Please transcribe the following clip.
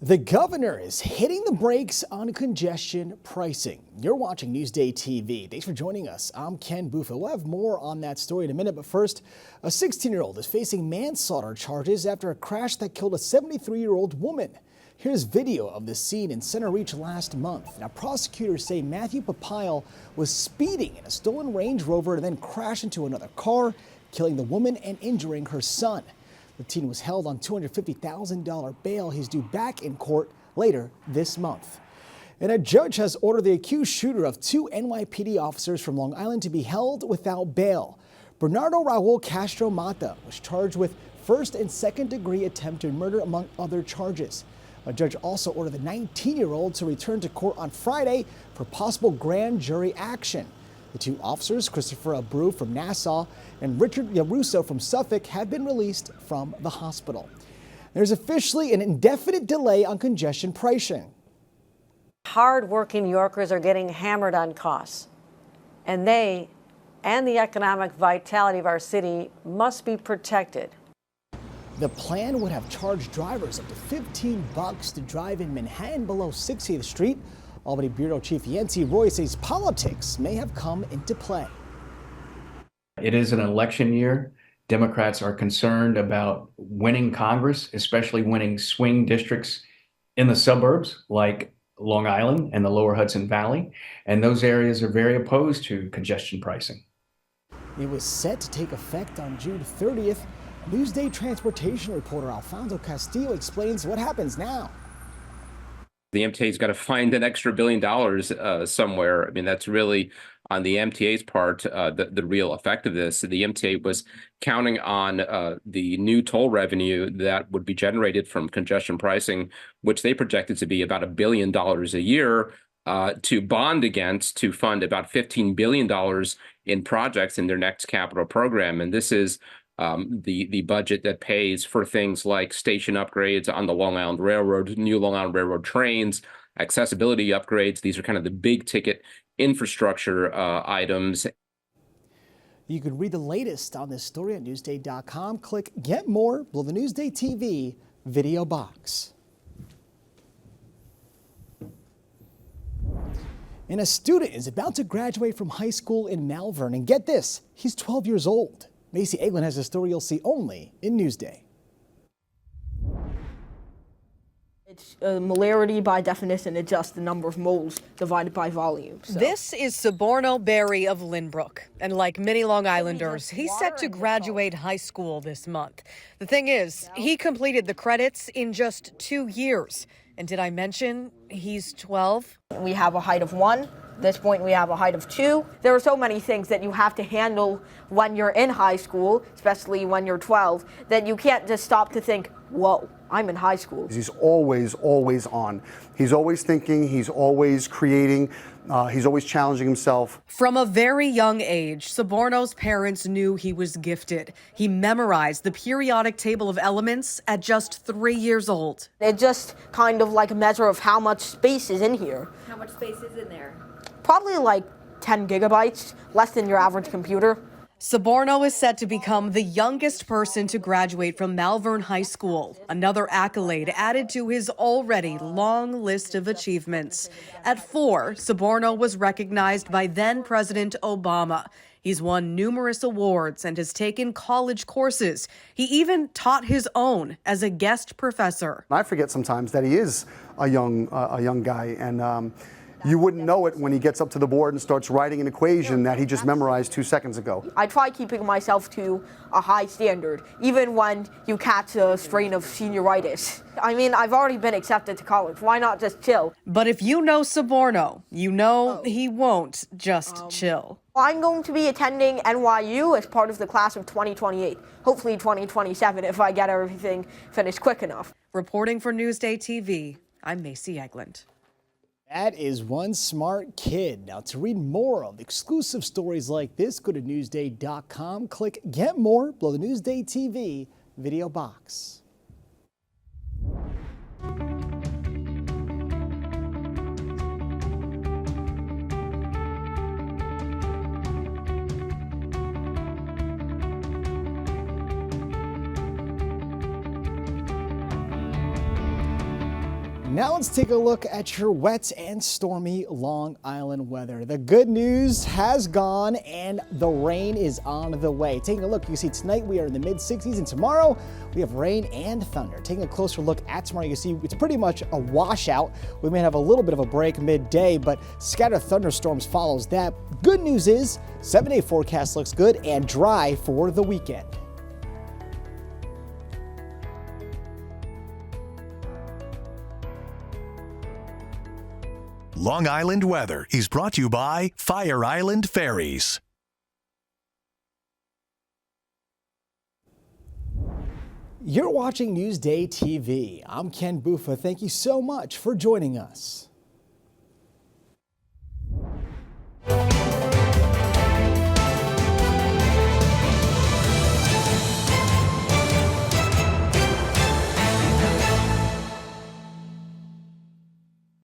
The governor is hitting the brakes on congestion pricing. You're watching Newsday TV. Thanks for joining us. I'm Ken Buffa. We'll have more on that story in a minute, but first, a 16-year-old is facing manslaughter charges after a crash that killed a 73-year-old woman. Here's video of the scene in Center Reach last month. Now, prosecutors say Matthew Papile was speeding in a stolen Range Rover and then crashed into another car, killing the woman and injuring her son. The teen was held on $250,000 bail. He's due back in court later this month. And a judge has ordered the accused shooter of 2 NYPD officers from Long Island to be held without bail. Bernardo Raul Castro Mata was charged with first and second degree attempted murder, among other charges. A judge also ordered the 19-year-old to return to court on Friday for possible grand jury action. The 2 officers, Christopher Abreu from Nassau and Richard Yaruso from Suffolk, have been released from the hospital. There's officially an indefinite delay on congestion pricing. Hard-working New Yorkers are getting hammered on costs, and they and the economic vitality of our city must be protected. The plan would have charged drivers up to $15 to drive in Manhattan below 60th Street. Albany Bureau Chief Yancey Roy says politics may have come into play. It is an election year. Democrats are concerned about winning Congress, especially winning swing districts in the suburbs like Long Island and the lower Hudson Valley. And those areas are very opposed to congestion pricing. It was set to take effect on June 30th. Newsday transportation reporter Alfonso Castillo explains what happens now. The MTA's got to find an extra $1 billion somewhere. I mean, that's really on the MTA's part, the real effect of this. The MTA was counting on the new toll revenue that would be generated from congestion pricing, which they projected to be about $1 billion a year to bond against to fund about $15 billion in projects in their next capital program. And this is the budget that pays for things like station upgrades on the Long Island Railroad, new Long Island Railroad trains, accessibility upgrades. These are kind of the big ticket infrastructure items. You can read the latest on this story at Newsday.com. Click Get More below the Newsday TV video box. And a student is about to graduate from high school in Malvern. And get this, he's 12 years old. Macy Eglin has a story you'll see only in Newsday. It's molarity by definition. It's just the number of moles divided by volume. So. This is Soborno Berry of Lynbrook. And like many Long Islanders, he's set to graduate high school this month. The thing is, he completed the credits in just 2 years. And did I mention he's 12? We have a height of 1. At this point, we have a height of 2. There are so many things that you have to handle when you're in high school, especially when you're 12, that you can't just stop to think, whoa, I'm in high school. He's always on. He's always thinking, he's always creating, he's always challenging himself. From a very young age, Soborno's parents knew he was gifted. He memorized the periodic table of elements at just 3 years old. It's just kind of like a measure of how much space is in here. How much space is in there? Probably like 10 gigabytes, less than your average computer. Soborno is set to become the youngest person to graduate from Malvern High School, another accolade added to his already long list of achievements. At 4, Soborno was recognized by then-President Obama. He's won numerous awards and has taken college courses. He even taught his own as a guest professor. I forget sometimes that he is a young guy, and you wouldn't know it when he gets up to the board and starts writing an equation that he just memorized 2 seconds ago. I try keeping myself to a high standard, even when you catch a strain of senioritis. I mean, I've already been accepted to college. Why not just chill? But if you know Soborno, you know he won't just chill. I'm going to be attending NYU as part of the class of 2028, hopefully 2027 if I get everything finished quick enough. Reporting for Newsday TV, I'm Macy Eglin. That is one smart kid. Now, to read more of exclusive stories like this, go to Newsday.com. Click Get More below the Newsday TV video box. Now let's take a look at your wet and stormy Long Island weather. The good news has gone and the rain is on the way. Taking a look, you see tonight we are in the mid-60s and tomorrow we have rain and thunder. Taking a closer look at tomorrow, you see it's pretty much a washout. We may have a little bit of a break midday, but scattered thunderstorms follows that. Good news is 7-day forecast looks good and dry for the weekend. Long Island weather is brought to you by Fire Island Ferries. You're watching Newsday TV. I'm Ken Buffa. Thank you so much for joining us.